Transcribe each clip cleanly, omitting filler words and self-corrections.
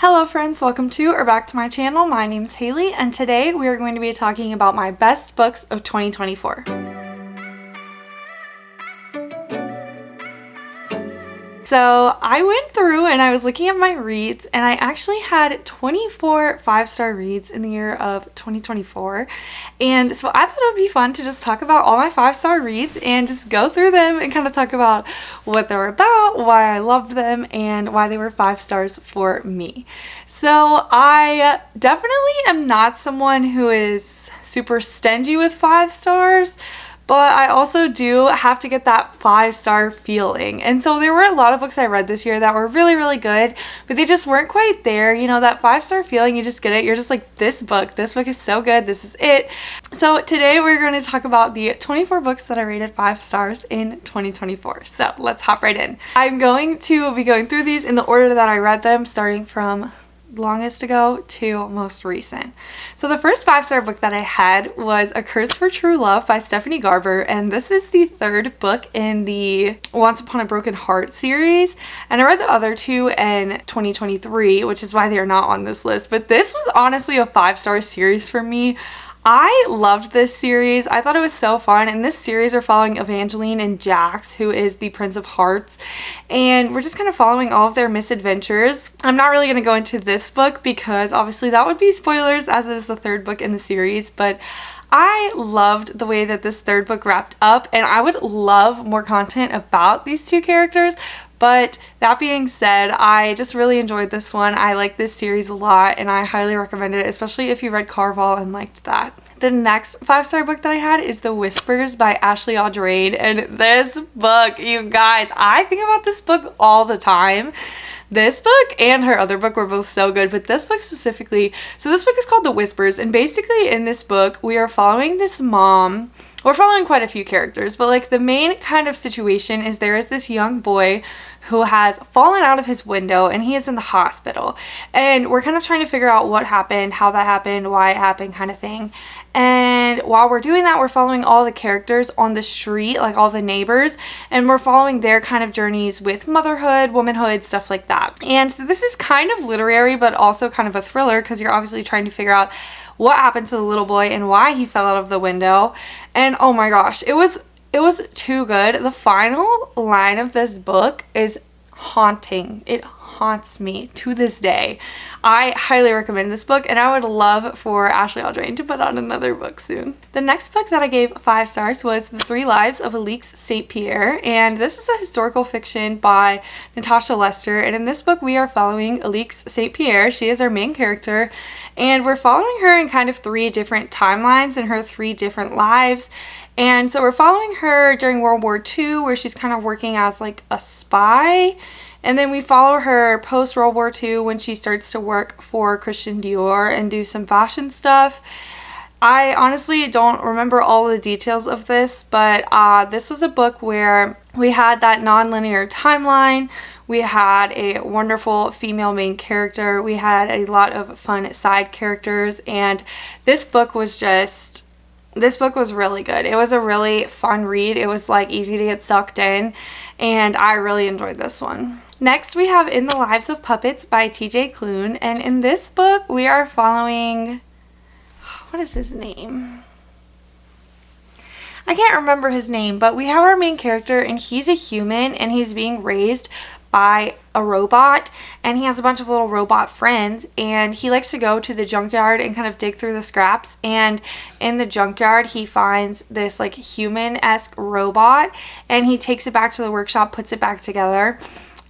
Hello friends, welcome to or back to my channel. My name is Haley and today we are going to be talking about my best books of 2024. So I went through and I was looking at my reads and I actually had 24 5-star reads in the year of 2024. And so I thought it would be fun to just talk about all my 5-star reads and just go through them and kind of talk about what they were about, why I loved them, and why they were 5 stars for me. So I definitely am not someone who is super stingy with 5 stars. But I also do have to get that 5-star feeling. And so there were a lot of books I read this year that were really, really good, but they just weren't quite there. You know, that 5-star feeling, you just get it. You're just like, this book is so good. This is it. So today we're going to talk about the 24 books that I rated 5 stars in 2024. So let's hop right in. I'm going to be going through these in the order that I read them, starting from longest ago to most recent. So the first 5-star book that I had was A Curse for True Love by Stephanie Garber, and this is the third book in the Once Upon a Broken Heart series, and I read the other two in 2023, which is why they are not on this list, but this was honestly a 5-star series for me. I loved this series. I thought it was so fun. In this series, we're following Evangeline and Jax, who is the Prince of Hearts, and we're just kind of following all of their misadventures. I'm not really going to go into this book because obviously that would be spoilers, as it is the third book in the series, but I loved the way that this third book wrapped up, and I would love more content about these two characters. But that being said, I just really enjoyed this one. I like this series a lot and I highly recommend it, especially if you read Carval and liked that. The next 5-star book that I had is The Whispers by Ashley Audrain, and this book, you guys, I think about this book all the time. This book and her other book were both so good, but this book specifically, so this book is called The Whispers, and basically in this book we are following this mom. We're following quite a few characters, but like the main kind of situation is there is this young boy who has fallen out of his window and he is in the hospital, and we're kind of trying to figure out what happened, how that happened, why it happened, kind of thing. And while we're doing that, we're following all the characters on the street, like all the neighbors, and we're following their kind of journeys with motherhood, womanhood, stuff like that. And so this is kind of literary, but also kind of a thriller, because you're obviously trying to figure out what happened to the little boy and why he fell out of the window. And oh my gosh, it was too good. The final line of this book is haunting. It haunts me to this day. I highly recommend this book, and I would love for Ashley Audrain to put out another book soon. The next book that I gave 5 stars was The 3 Lives of Alix St. Pierre, and this is a historical fiction by Natasha Lester, and in this book we are following Alix St. Pierre. She is our main character, and we're following her in kind of 3 different timelines in her 3 different lives. And so we're following her during World War II, where she's kind of working as like a spy. And then we follow her post-World War II when she starts to work for Christian Dior and do some fashion stuff. I honestly don't remember all the details of this, but this was a book where we had that non-linear timeline. We had a wonderful female main character. We had a lot of fun side characters, and this book was really good. It was a really fun read. It was like easy to get sucked in, and I really enjoyed this one. Next we have In the Lives of Puppets by TJ Klune, and in this book we are following, what is his name? I can't remember his name, but we have our main character, and he's a human and he's being raised by a robot, and he has a bunch of little robot friends, and he likes to go to the junkyard and kind of dig through the scraps. And in the junkyard he finds this like human-esque robot, and he takes it back to the workshop, puts it back together.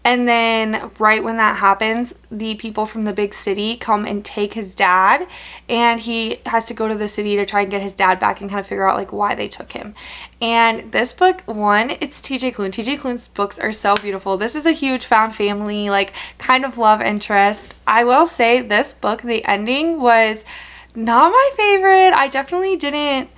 And then right when that happens, the people from the big city come and take his dad, and he has to go to the city to try and get his dad back and kind of figure out like why they took him. And this book, it's TJ Klune. TJ Klune's books are so beautiful. This is a huge found family, like kind of love interest. I will say this book, the ending was not my favorite. I definitely didn't,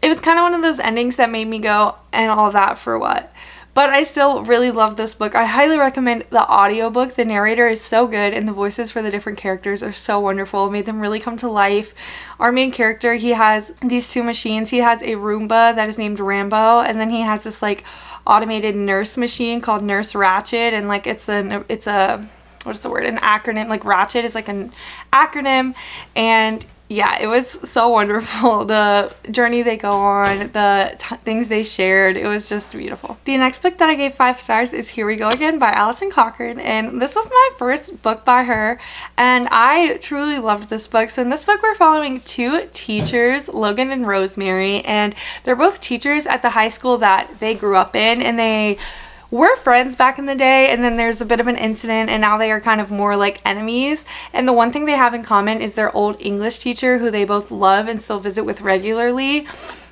it was kind of one of those endings that made me go, and all that for what? But I still really love this book. I highly recommend the audiobook. The narrator is so good, and the voices for the different characters are so wonderful. It made them really come to life. Our main character, he has these 2 machines. He has a Roomba that is named Rambo, and then he has this like automated nurse machine called Nurse Ratched, and like it's a what is the word, an acronym, like Ratchet is like an acronym. And yeah, it was so wonderful. The journey they go on, the things they shared, it was just beautiful. The next book that I gave 5 stars is Here We Go Again by Alison Cochrane, and this was my first book by her, and I truly loved this book. So in this book, we're following 2 teachers, Logan and Rosemary, and they're both teachers at the high school that they grew up in, and they were friends back in the day, and then there's a bit of an incident, and now they are kind of more like enemies. And the one thing they have in common is their old English teacher, who they both love and still visit with regularly.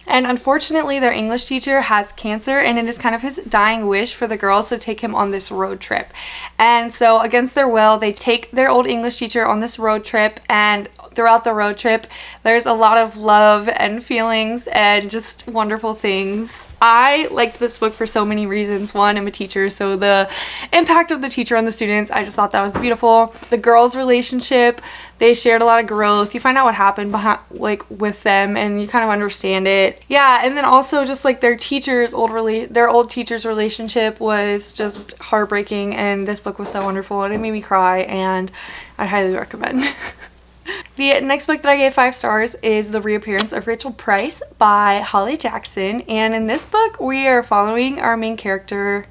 And unfortunately, their English teacher has cancer, and it is kind of his dying wish for the girls to take him on this road trip. And so against their will, they take their old English teacher on this road trip, and throughout the road trip, there's a lot of love and feelings and just wonderful things. I liked this book for so many reasons. One, I'm a teacher, so the impact of the teacher on the students, I just thought that was beautiful. The girls' relationship, they shared a lot of growth. You find out what happened behind, like, with them, and you kind of understand it. Yeah, and then also just like their teachers' their old teacher's relationship was just heartbreaking, and this book was so wonderful, and it made me cry, and I highly recommend. The next book that I gave 5 stars is The Reappearance of Rachel Price by Holly Jackson, and in this book we are following our main character.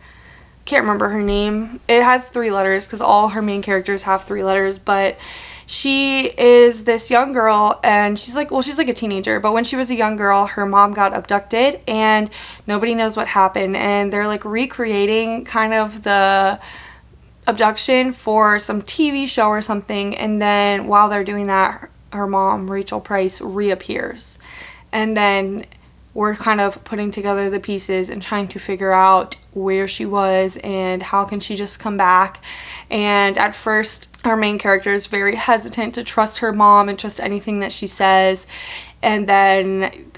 Can't remember her name. It has 3 letters because all her main characters have 3 letters, but she is this young girl, and she's like a teenager, but when she was a young girl, her mom got abducted and nobody knows what happened, and they're like recreating kind of the abduction for some TV show or something. And then while they're doing that, her mom, Rachel Price, reappears, and then we're kind of putting together the pieces and trying to figure out where she was and how can she just come back. And at first, our main character is very hesitant to trust her mom and trust anything that she says, and then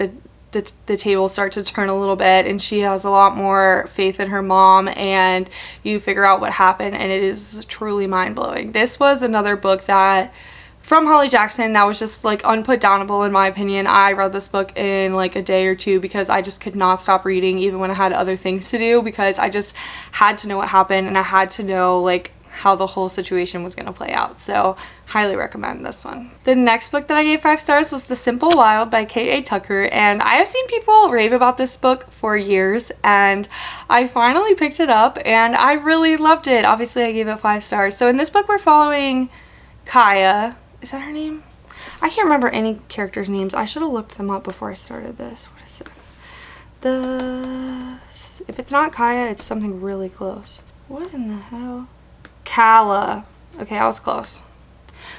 the tables start to turn a little bit, and she has a lot more faith in her mom, and you figure out what happened, and it is truly mind-blowing. This was another book that from Holly Jackson that was just like unputdownable in my opinion. I read this book in like a day or 2 because I just could not stop reading even when I had other things to do, because I just had to know what happened, and I had to know like how the whole situation was going to play out. So highly recommend this one. The next book that I gave 5 stars was The Simple Wild by K.A. Tucker, and I have seen people rave about this book for years, and I finally picked it up and I really loved it. Obviously I gave it 5 stars. So in this book we're following Kaya. Is that her name? I can't remember any characters' names. I should have looked them up before I started this. What is it? If it's not Kaya, it's something really close. What in the hell? Kala. Okay, I was close.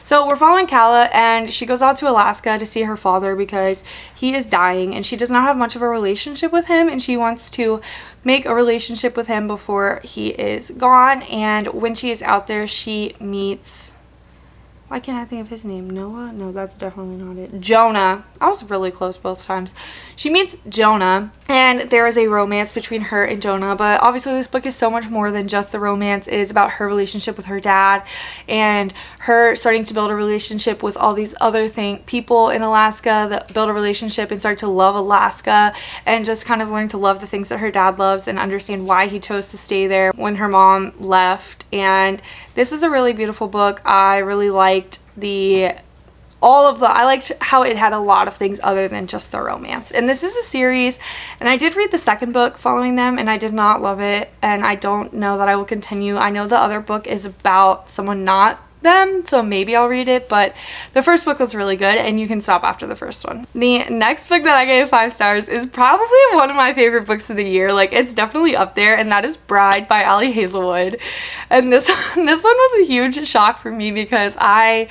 So we're following Kala, and she goes out to Alaska to see her father because he is dying, and she does not have much of a relationship with him, and she wants to make a relationship with him before he is gone. And when she is out there, she meets... Why can't I think of his name? Noah? No, that's definitely not it. Jonah. I was really close both times. She meets Jonah, and there is a romance between her and Jonah, but obviously this book is so much more than just the romance. It is about her relationship with her dad and her starting to build a relationship with all these other people in Alaska that build a relationship and start to love Alaska, and just kind of learn to love the things that her dad loves and understand why he chose to stay there when her mom left. And this is a really beautiful book. I really liked I liked how it had a lot of things other than just the romance. And this is a series, and I did read the second book following them, and I did not love it, and I don't know that I will continue. I know the other book is about someone not them, so maybe I'll read it, but the first book was really good, and you can stop after the first one. The next book that I gave 5 stars is probably one of my favorite books of the year. Like, it's definitely up there, and that is Bride by Ali Hazelwood. And this one was a huge shock for me because I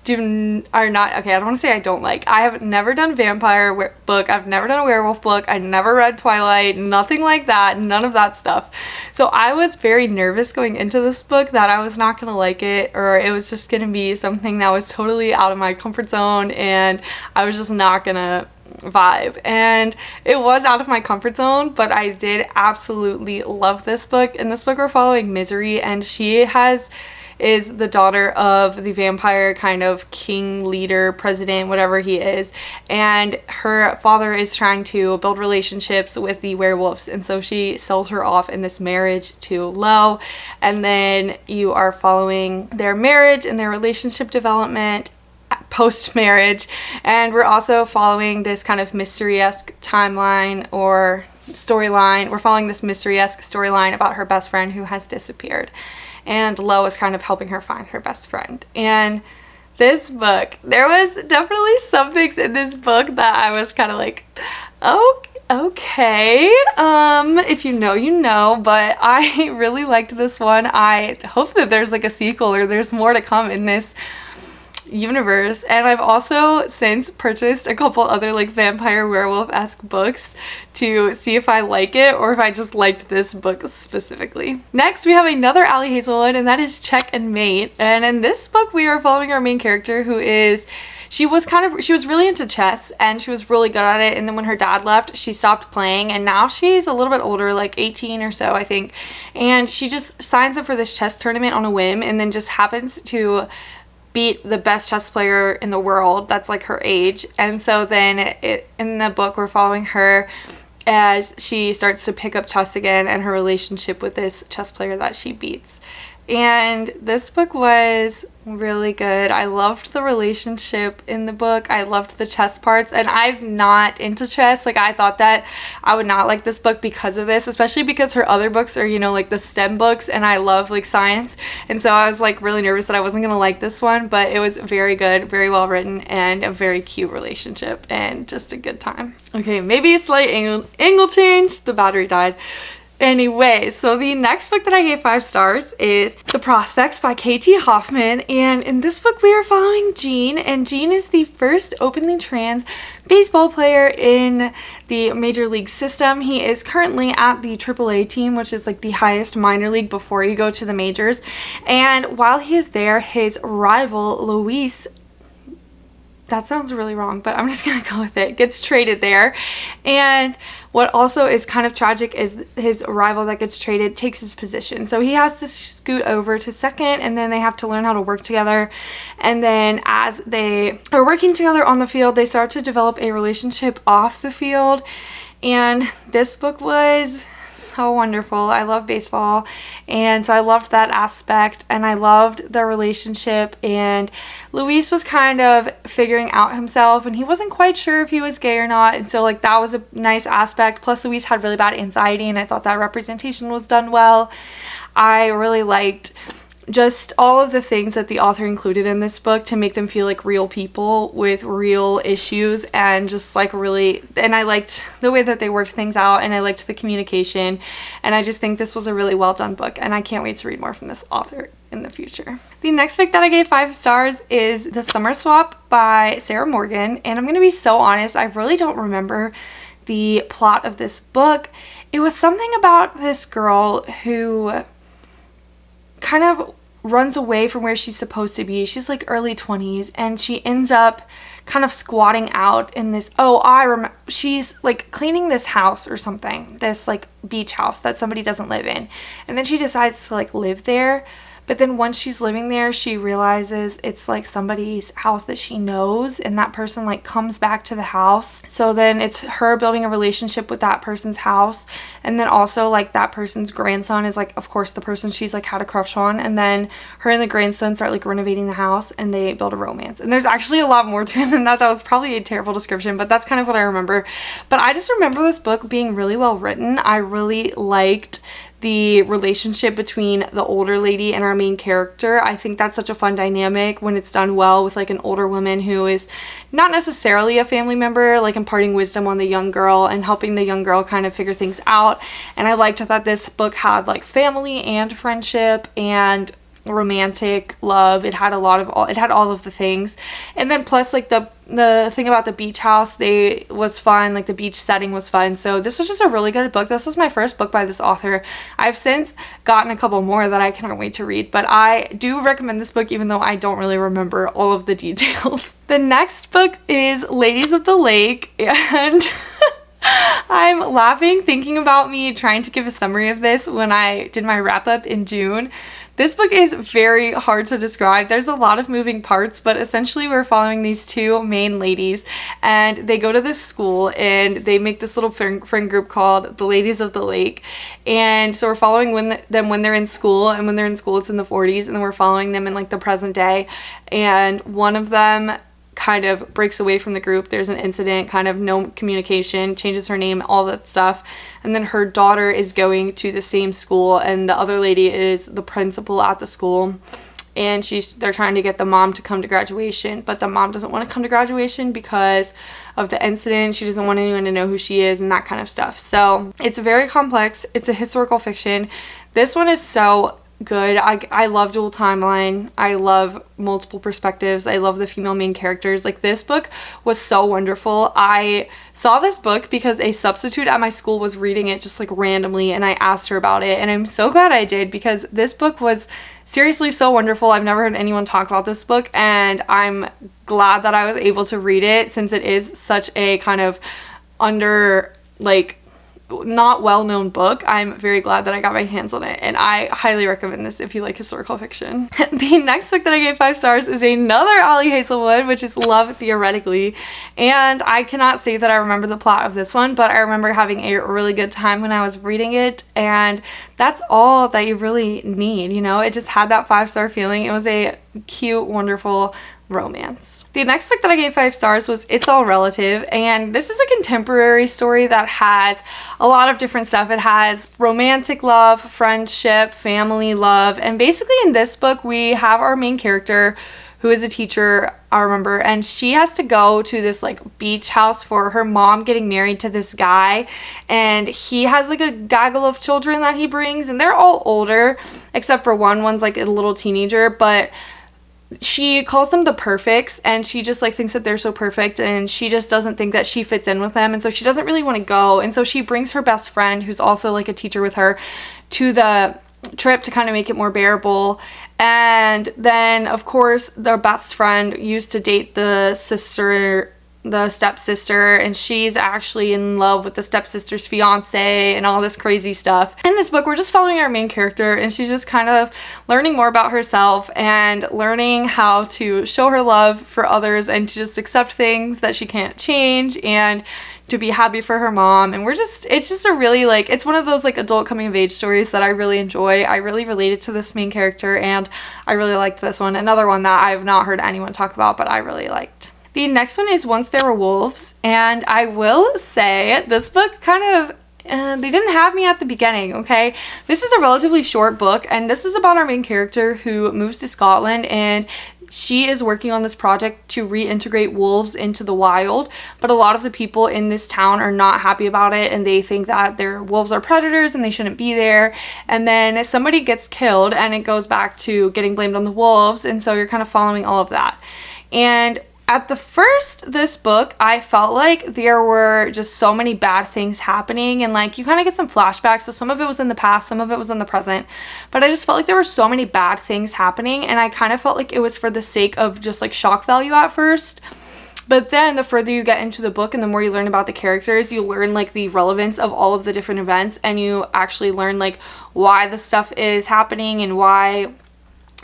don't want to say I don't like. I have never done a vampire book. I've never done a werewolf book. I never read Twilight. Nothing like that. None of that stuff. So I was very nervous going into this book that I was not going to like it, or it was just going to be something that was totally out of my comfort zone, and I was just not going to vibe. And it was out of my comfort zone, but I did absolutely love this book. In this book we're following Misery, and she has is the daughter of the vampire kind of king, leader, president, whatever he is, and her father is trying to build relationships with the werewolves, and so she sells her off in this marriage to Lo, and then you are following their marriage and their relationship development post-marriage, and we're also following this kind of mystery-esque timeline or storyline. We're following this mystery-esque storyline about her best friend who has disappeared, and Lo is kind of helping her find her best friend. And this book, there was definitely some things in this book that I was kind of like, oh, okay, if you know, you know, but I really liked this one. I hope that there's like a sequel or there's more to come in this universe, and I've also since purchased a couple other like vampire werewolf-esque books to see if I like it or if I just liked this book specifically. Next, we have another Ali Hazelwood, and that is Check and Mate, and in this book we are following our main character who is she was really into chess and she was really good at it, and then when her dad left she stopped playing, and now she's a little bit older, like 18 or so I think, and she just signs up for this chess tournament on a whim and then just happens to beat the best chess player in the world that's like her age. And so then in the book we're following her as she starts to pick up chess again and her relationship with this chess player that she beats. And this book was really good. I loved the relationship in the book. I loved the chess parts, and I'm not into chess. Like, I thought that I would not like this book because of this, especially because her other books are, you know, like the STEM books, and I love like science, and so I was like really nervous that I wasn't gonna like this one, but it was very good, very well written, and a very cute relationship, and just a good time. Okay, maybe a slight angle change. The battery died. Anyway, so the next book that I gave 5 stars is The Prospects by K.T. Hoffman, and in this book we are following Gene, and Gene is the first openly trans baseball player in the major league system. He is currently at the AAA team, which is like the highest minor league before you go to the majors, and while he is there, his rival Luis, that sounds really wrong, but I'm just gonna go with it, gets traded there. And what also is kind of tragic is his rival that gets traded takes his position. So he has to scoot over to second, and then they have to learn how to work together. And then as they are working together on the field, they start to develop a relationship off the field. And this book was so wonderful. I love baseball, and so I loved that aspect, and I loved their relationship, and Luis was kind of figuring out himself, and he wasn't quite sure if he was gay or not, and so like that was a nice aspect. Plus Luis had really bad anxiety, and I thought that representation was done well. I really liked just all of the things that the author included in this book to make them feel like real people with real issues, and just like really, and I liked the way that they worked things out, and I liked the communication, and I just think this was a really well done book, and I can't wait to read more from this author in the future. The next book that I gave 5 stars is The Summer Swap by Sarah Morgan, and I'm gonna be so honest, I really don't remember the plot of this book. It was something about this girl who kind of runs away from where she's supposed to be. She's like early 20s, and she ends up kind of squatting out in this, she's like cleaning this house or something, this like beach house that somebody doesn't live in, and then she decides to like live there. But then once she's living there, she realizes it's like somebody's house that she knows, and that person like comes back to the house. So then it's her building a relationship with that person's house, and then also like that person's grandson is like, of course, the person she's like had a crush on, and then her and the grandson start like renovating the house, and they build a romance. And there's actually a lot more to it than that. That was probably a terrible description, but that's kind of what I remember. But I just remember this book being really well written. I really liked the relationship between the older lady and our main character. I think that's such a fun dynamic when it's done well, with like an older woman who is not necessarily a family member, like imparting wisdom on the young girl and helping the young girl kind of figure things out. And I liked that this book had like family and friendship and romantic love. It had all of the things, and then plus like the thing about the beach house was fun, like the beach setting was fun. So this was just a really good book. This was my first book by this author. I've since gotten a couple more that I cannot wait to read, but I do recommend this book even though I don't really remember all of the details. The next book is Ladies of the Lake, and I'm laughing thinking about me trying to give a summary of this when I did my wrap up in June, This book is very hard to describe. There's a lot of moving parts, but essentially we're following these two main ladies, and they go to this school and they make this little friend group called the Ladies of the Lake. And so we're following them when they're in school, and when they're in school it's in the 40s, and then we're following them in like the present day. And one of them kind of breaks away from the group. There's an incident, kind of no communication, changes her name, all that stuff. And then her daughter is going to the same school, and the other lady is the principal at the school. And they're trying to get the mom to come to graduation, but the mom doesn't want to come to graduation because of the incident. She doesn't want anyone to know who she is and that kind of stuff. So it's very complex. It's a historical fiction. This one is so good. I love dual timeline. I love multiple perspectives. I love the female main characters. Like, this book was so wonderful. I saw this book because a substitute at my school was reading it just like randomly, and I asked her about it, and I'm so glad I did, because this book was seriously so wonderful. I've never heard anyone talk about this book, and I'm glad that I was able to read it, since it is such a kind of not well-known book. I'm very glad that I got my hands on it, and I highly recommend this if you like historical fiction. The next book that I gave 5 stars is another Ali Hazelwood, which is Love Theoretically, and I cannot say that I remember the plot of this one, but I remember having a really good time when I was reading it, and that's all that you really need, you know? It just had that 5-star feeling. It was a cute, wonderful romance. The next book that I gave 5 stars was It's All Relative, and this is a contemporary story that has a lot of different stuff. It has romantic love, friendship, family love, and basically in this book we have our main character who is a teacher, I remember, and she has to go to this like beach house for her mom getting married to this guy, and he has like a gaggle of children that he brings, and they're all older except for one's like a little teenager, but she calls them the perfects, and she just like thinks that they're so perfect, and she just doesn't think that she fits in with them, and so she doesn't really want to go, and so she brings her best friend, who's also like a teacher with her, to the trip to kind of make it more bearable. And then of course their best friend used to date the stepsister, and she's actually in love with the stepsister's fiance and all this crazy stuff. In this book, we're just following our main character, and she's just kind of learning more about herself and learning how to show her love for others, and to just accept things that she can't change, and to be happy for her mom. And it's just a really like, it's one of those like adult coming of age stories that I really enjoy. I really related to this main character, and I really liked this one. Another one that I've not heard anyone talk about, but I really liked. The next one is Once There Were Wolves, and I will say this book kind of, they didn't have me at the beginning, okay? This is a relatively short book, and this is about our main character who moves to Scotland, and she is working on this project to reintegrate wolves into the wild, but a lot of the people in this town are not happy about it, and they think that their wolves are predators and they shouldn't be there. And then somebody gets killed, and it goes back to getting blamed on the wolves, and so you're kind of following all of that. And at the first, this book, I felt like there were just so many bad things happening, and like you kind of get some flashbacks, so some of it was in the past, some of it was in the present, but I just felt like there were so many bad things happening, and I kind of felt like it was for the sake of just like shock value at first. But then the further you get into the book and the more you learn about the characters, you learn like the relevance of all of the different events, and you actually learn like why the stuff is happening and why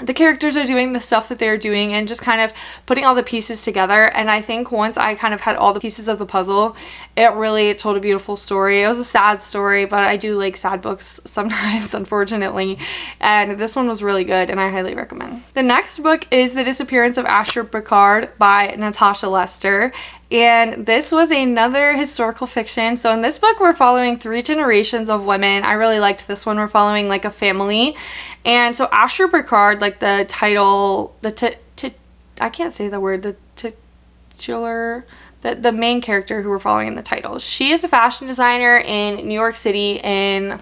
the characters are doing the stuff that they're doing, and just kind of putting all the pieces together. And I think once I kind of had all the pieces of the puzzle, it really told a beautiful story. It was a sad story, but I do like sad books sometimes, unfortunately, and this one was really good, and I highly recommend. The next book is The Disappearance of Asher Picard by Natasha Lester, and this was another historical fiction. So in this book, we're following 3 generations of women. I really liked this one. We're following like a family. And so Asher Picard, like the title, I can't say the word, the titular, the main character who we're following in the title. She is a fashion designer in New York City in, I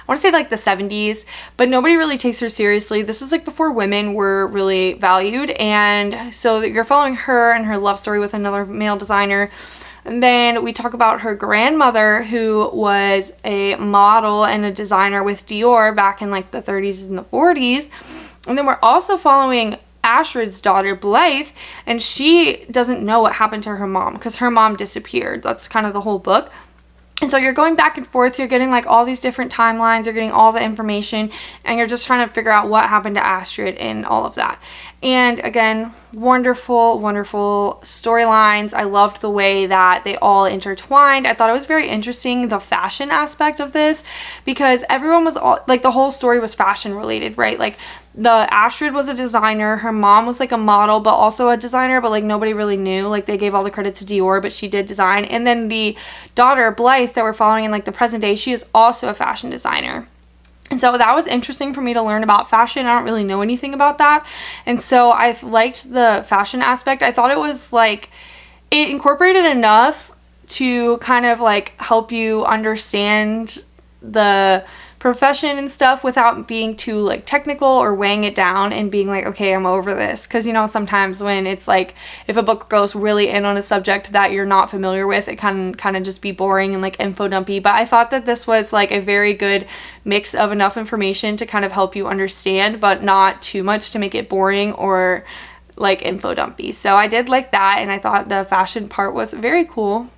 want to say like the 70s, but nobody really takes her seriously. This is like before women were really valued, and so you're following her and her love story with another male designer. And then we talk about her grandmother, who was a model and a designer with Dior back in like the 30s and the 40s. And then we're also following Ashrid's daughter, Blythe, and she doesn't know what happened to her mom because her mom disappeared. That's kind of the whole book. And so you're going back and forth, you're getting like all these different timelines, you're getting all the information, and you're just trying to figure out what happened to Astrid and all of that. And again, wonderful, wonderful storylines. I loved the way that they all intertwined. I thought it was very interesting, the fashion aspect of this, because everyone was all, like, the whole story was fashion related, right? Like, the Astrid was a designer, her mom was like a model but also a designer, but like nobody really knew. Like, they gave all the credit to Dior, but she did design. And then the daughter, Blythe, that we're following in like the present day, she is also a fashion designer. And so that was interesting for me to learn about fashion. I don't really know anything about that. And so I liked the fashion aspect. I thought it was like, it incorporated enough to kind of like help you understand the profession and stuff without being too like technical or weighing it down and being like, okay, I'm over this. Because, you know, sometimes when it's like, if a book goes really in on a subject that you're not familiar with, it can kind of just be boring and like info dumpy. But I thought that this was like a very good mix of enough information to kind of help you understand, but not too much to make it boring or like info dumpy. So I did like that, and I thought the fashion part was very cool.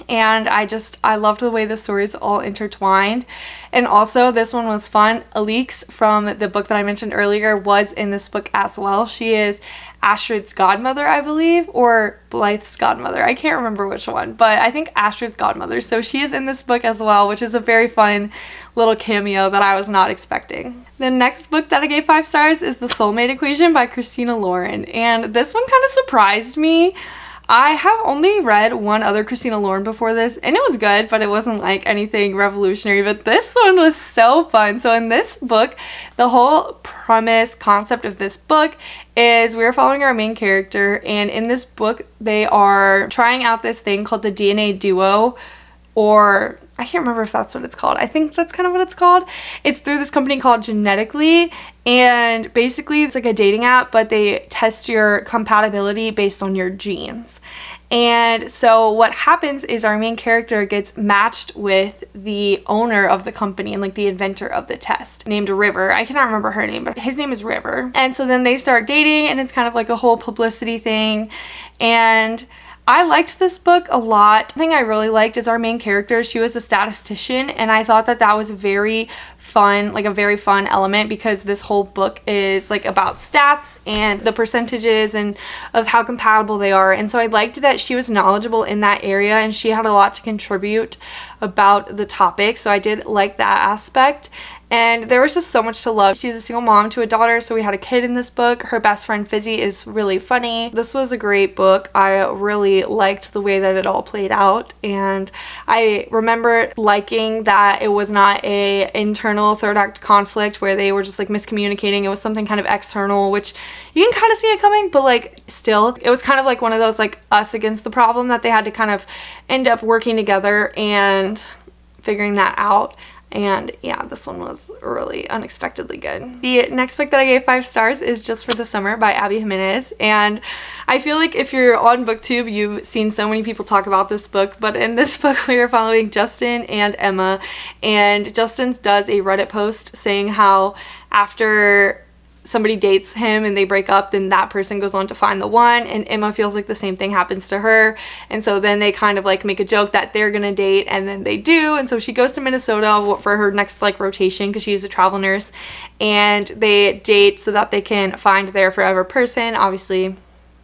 And I loved the way the stories all intertwined. And also, this one was fun. Alix from the book that I mentioned earlier was in this book as well. She is Astrid's godmother, I believe, or Blythe's godmother. I can't remember which one, but I think Astrid's godmother. So she is in this book as well, which is a very fun little cameo that I was not expecting. The next book that I gave 5 stars is The Soulmate Equation by Christina Lauren. And this one kind of surprised me. I have only read one other Christina Lauren before this, and it was good, but it wasn't like anything revolutionary. But this one was so fun. So in this book, the whole premise, concept of this book is we're following our main character, and in this book, they are trying out this thing called the DNA Duo, or I can't remember if that's what it's called. I think that's kind of what it's called. It's through this company called Genetically, and basically it's like a dating app, but they test your compatibility based on your genes. And so what happens is our main character gets matched with the owner of the company and like the inventor of the test, named River. I cannot remember her name, but his name is River. And so then they start dating, and it's kind of like a whole publicity thing. And I liked this book a lot. The thing I really liked is our main character, she was a statistician, and I thought that that was very fun, like a very fun element, because this whole book is like about stats and the percentages and of how compatible they are. And so I liked that she was knowledgeable in that area, and she had a lot to contribute about the topic. So I did like that aspect. And there was just so much to love. She's a single mom to a daughter, so we had a kid in this book. Her best friend Fizzy is really funny. This was a great book. I really liked the way that it all played out, and I remember liking that it was not a internal third act conflict where they were just like miscommunicating. It was something kind of external, which you can kind of see it coming, but like still, it was kind of like one of those like us against the problem that they had to kind of end up working together and figuring that out. And yeah, this one was really unexpectedly good. The next book that I gave 5 stars is Just for the Summer by Abby Jimenez. And I feel like if you're on BookTube, you've seen so many people talk about this book. But in this book, we are following Justin and Emma. And Justin does a Reddit post saying how after somebody dates him and they break up, then that person goes on to find the one, and Emma feels like the same thing happens to her. And so then they kind of like make a joke that they're gonna date, and then they do. And so she goes to Minnesota for her next like rotation because she's a travel nurse, and they date so that they can find their forever person. Obviously,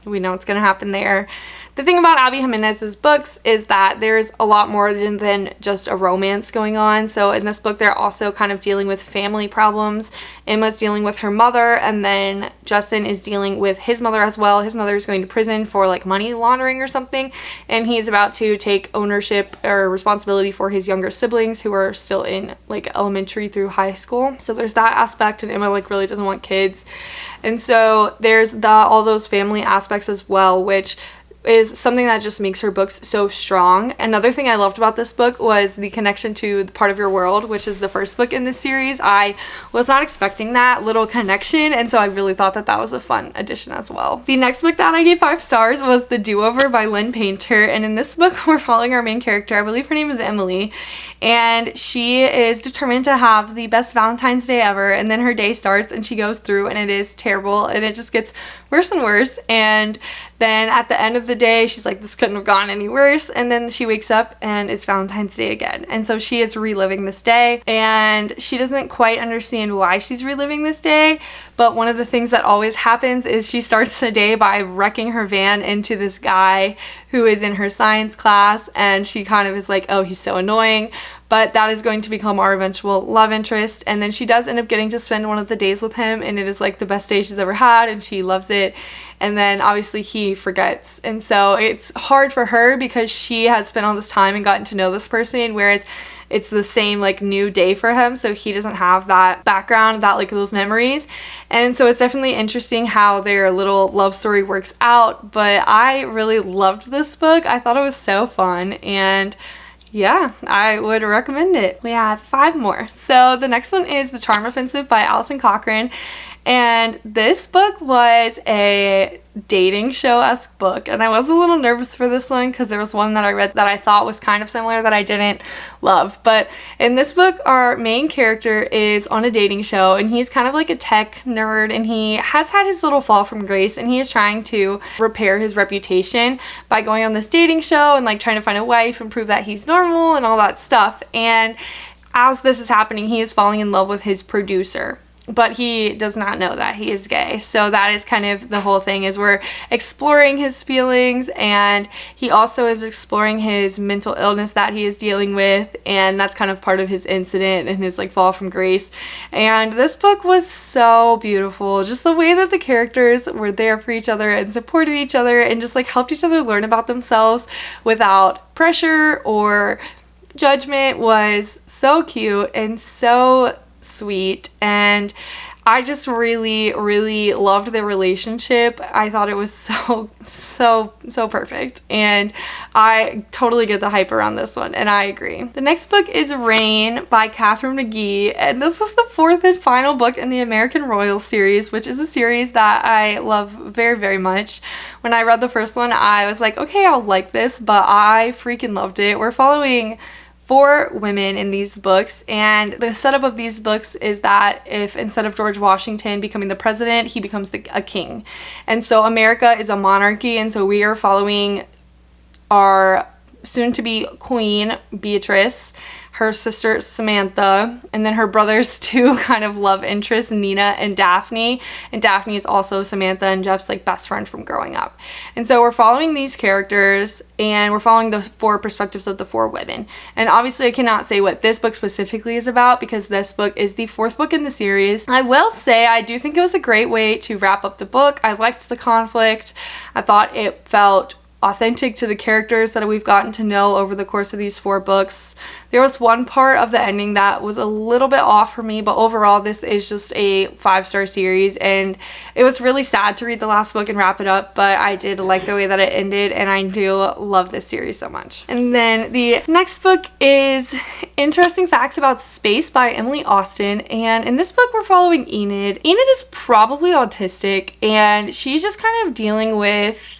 we know what's gonna happen there. The thing about Abby Jimenez's books is that there's a lot more than just a romance going on. So in this book, they're also kind of dealing with family problems. Emma's dealing with her mother, and then Justin is dealing with his mother as well. His mother is going to prison for like money laundering or something, and he's about to take ownership or responsibility for his younger siblings who are still in like elementary through high school. So there's that aspect, and Emma like really doesn't want kids. And so there's all those family aspects as well, which is something that just makes her books so strong. Another thing I loved about this book was the connection to The Part of Your World, which is the first book in this series. I was not expecting that little connection, and so I really thought that that was a fun addition as well. The next book that I gave 5 stars was The Do-Over by Lynn Painter, and in this book we're following our main character. I believe her name is Emily, and she is determined to have the best Valentine's Day ever, and then her day starts and she goes through and it is terrible, and it just gets worse and worse. And then at the end of the day, she's like, this couldn't have gone any worse. And then she wakes up and it's Valentine's Day again. And so she is reliving this day, and she doesn't quite understand why she's reliving this day. But one of the things that always happens is she starts the day by wrecking her van into this guy who is in her science class, and she kind of is like, oh, he's so annoying. But that is going to become our eventual love interest. And then she does end up getting to spend one of the days with him, and it is like the best day she's ever had, and she loves it. And then obviously he forgets. And so it's hard for her because she has spent all this time and gotten to know this person, whereas it's the same like new day for him, so he doesn't have that background, that like those memories. And so it's definitely interesting how their little love story works out. But I really loved this book. I thought it was so fun, and yeah, I would recommend it. We have 5 more. So the next one is The Charm Offensive by Alison Cochrane. And this book was a dating show-esque book, and I was a little nervous for this one because there was one that I read that I thought was kind of similar that I didn't love. But in this book, our main character is on a dating show, and he's kind of like a tech nerd, and he has had his little fall from grace, and he is trying to repair his reputation by going on this dating show and like trying to find a wife and prove that he's normal and all that stuff. And as this is happening, he is falling in love with his producer, but he does not know that he is gay. So that is kind of the whole thing, is we're exploring his feelings, and he also is exploring his mental illness that he is dealing with, and that's kind of part of his incident and his like fall from grace. And this book was so beautiful, just the way that the characters were there for each other and supported each other and just like helped each other learn about themselves without pressure or judgment was so cute and so sweet. And I just really loved their relationship. I thought it was so perfect, and I totally get the hype around this one, and I agree. The next book is Rain by Katharine McGee, and this was the 4th and final book in the American Royals series, which is a series that I love very much. When I read the first one, I was like, okay, I'll like this, but I freaking loved it. We're following 4 women in these books, and the setup of these books is that if instead of George Washington becoming the president, he becomes a king. And so America is a monarchy, and so we are following our soon-to-be queen, Beatrice, her sister Samantha, and then her brother's 2 kind of love interests, Nina and Daphne. And Daphne is also Samantha and Jeff's like best friend from growing up. And so we're following these characters, and we're following the 4 perspectives of the 4 women. And obviously I cannot say what this book specifically is about because this book is the 4th book in the series. I will say I do think it was a great way to wrap up the book. I liked the conflict. I thought it felt authentic to the characters that we've gotten to know over the course of these 4 books. There was one part of the ending that was a little bit off for me, but overall this is just a 5-star series, and it was really sad to read the last book and wrap it up, but I did like the way that it ended, and I do love this series so much. And then the next book is Interesting Facts About Space by Emily Austin, and in this book we're following Enid. Enid is probably autistic, and she's just kind of dealing with,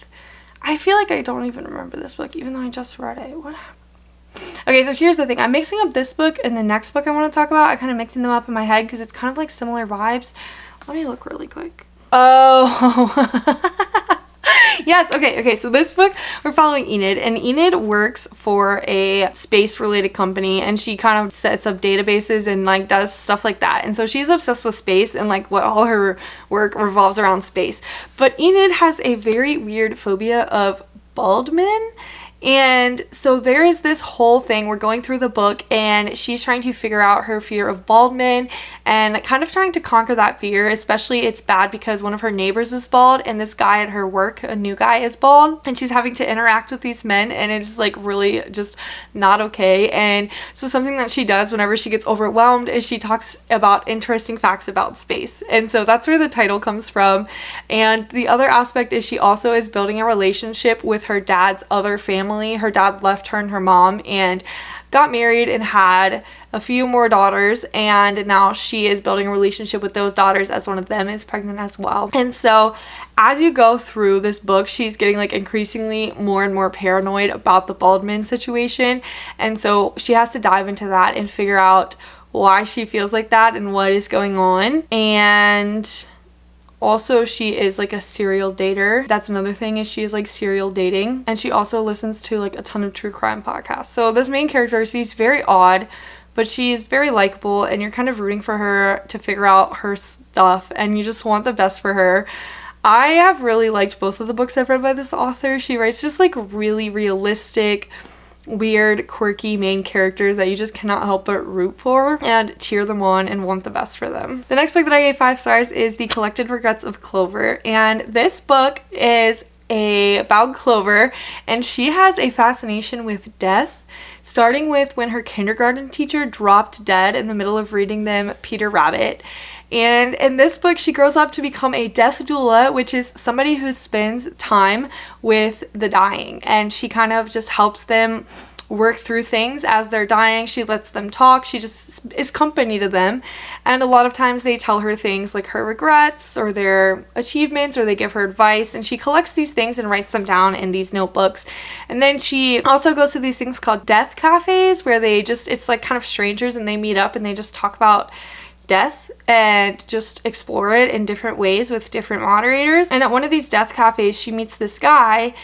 I feel like I don't even remember this book, even though I just read it. What happened? Okay, so here's the thing. I'm mixing up this book and the next book I want to talk about. I'm kind of mixing them up in my head because it's kind of like similar vibes. Let me look really quick. Oh, yes. Okay. So this book, we're following Enid, and Enid works for a space-related company, and she kind of sets up databases and like does stuff like that. And so she's obsessed with space, and like what all her work revolves around space. But Enid has a very weird phobia of bald men. And so there is this whole thing, we're going through the book, and she's trying to figure out her fear of bald men and kind of trying to conquer that fear. Especially it's bad because one of her neighbors is bald, and this guy at her work, a new guy, is bald, and she's having to interact with these men, and it's like really just not okay. And so something that she does whenever she gets overwhelmed is she talks about interesting facts about space, and so that's where the title comes from. And the other aspect is she also is building a relationship with her dad's other family. Her dad left her and her mom and got married and had a few more daughters, and now she is building a relationship with those daughters as one of them is pregnant as well. And so as you go through this book, she's getting like increasingly more and more paranoid about the Baldwin situation, and so she has to dive into that and figure out why she feels like that and what is going on. And Also, she is like a serial dater. That's another thing, is she is like serial dating. And she also listens to like a ton of true crime podcasts. So this main character, she's very odd, but she's very likable, and you're kind of rooting for her to figure out her stuff, and you just want the best for her. I have really liked both of the books I've read by this author. She writes just like really realistic, weird, quirky main characters that you just cannot help but root for and cheer them on and want the best for them. The next book that I gave 5 stars is The Collected Regrets of Clover, and this book is about Clover, and she has a fascination with death, starting with when her kindergarten teacher dropped dead in the middle of reading them Peter Rabbit. And in this book, she grows up to become a death doula, which is somebody who spends time with the dying, and she kind of just helps them work through things as they're dying. She lets them talk. She just is company to them. And a lot of times they tell her things like her regrets or their achievements, or they give her advice, and she collects these things and writes them down in these notebooks. And then she also goes to these things called death cafes, where it's like kind of strangers, and they meet up and they just talk about death and just explore it in different ways with different moderators. And at one of these death cafes, she meets this guy,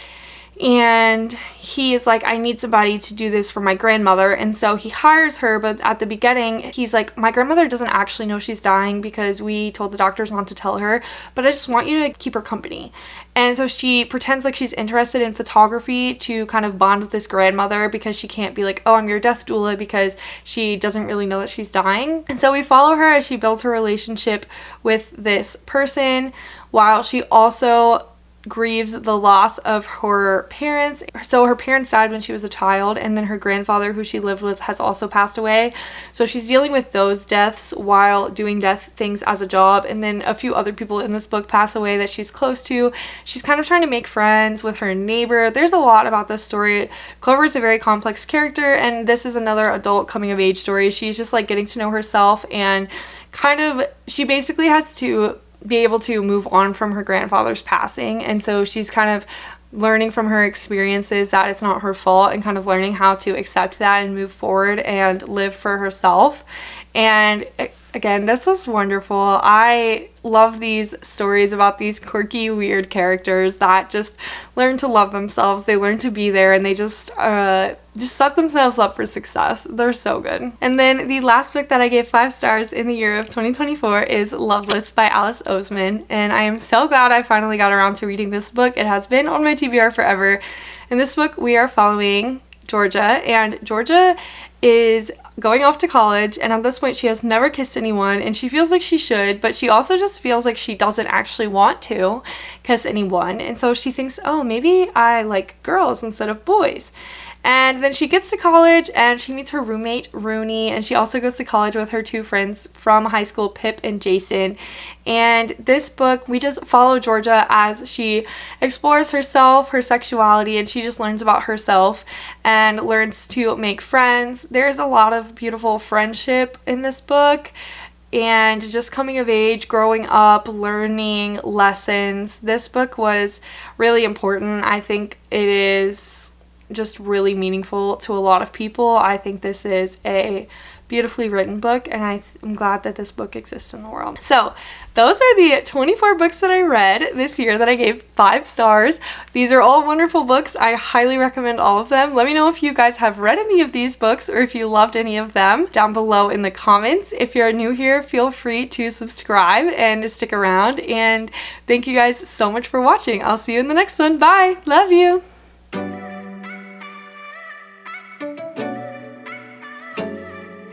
and he is like, I need somebody to do this for my grandmother. And so he hires her, but at the beginning he's like, my grandmother doesn't actually know she's dying because we told the doctors not to tell her, but I just want you to keep her company. And so she pretends like she's interested in photography to kind of bond with this grandmother, because she can't be like, oh, I'm your death doula, because she doesn't really know that she's dying. And so we follow her as she builds her relationship with this person, while she also grieves the loss of her parents. So her parents died when she was a child, and then her grandfather, who she lived with, has also passed away. So she's dealing with those deaths while doing death things as a job. And then a few other people in this book pass away that she's close to. She's kind of trying to make friends with her neighbor. There's a lot about this story. Clover is a very complex character, and this is another adult coming of age story. She's just like getting to know herself, and kind of, she basically has to be able to move on from her grandfather's passing. And so she's kind of learning from her experiences that it's not her fault, and kind of learning how to accept that and move forward and live for herself. And again, this was wonderful. I love these stories about these quirky, weird characters that just learn to love themselves. They learn to be there, and they just set themselves up for success. They're so good. And then the last book that I gave 5 stars in the year of 2024 is Loveless by Alice Oseman. And I am so glad I finally got around to reading this book. It has been on my TBR forever. In this book, we are following Georgia, and Georgia is going off to college, and at this point she has never kissed anyone, and she feels like she should, but she also just feels like she doesn't actually want to kiss anyone. And so she thinks, oh, maybe I like girls instead of boys. And then she gets to college, and she meets her roommate, Rooney, and she also goes to college with her 2 friends from high school, Pip and Jason. And this book, we just follow Georgia as she explores herself, her sexuality, and she just learns about herself and learns to make friends. There's a lot of beautiful friendship in this book, and just coming of age, growing up, learning lessons. This book was really important. I think it is just really meaningful to a lot of people. I think this is a beautifully written book, and I'm glad that this book exists in the world. So those are the 24 books that I read this year that I gave 5 stars. These are all wonderful books. I highly recommend all of them. Let me know if you guys have read any of these books, or if you loved any of them down below in the comments. If you're new here, feel free to subscribe and stick around, and thank you guys so much for watching. I'll see you in the next one. Bye. Love you.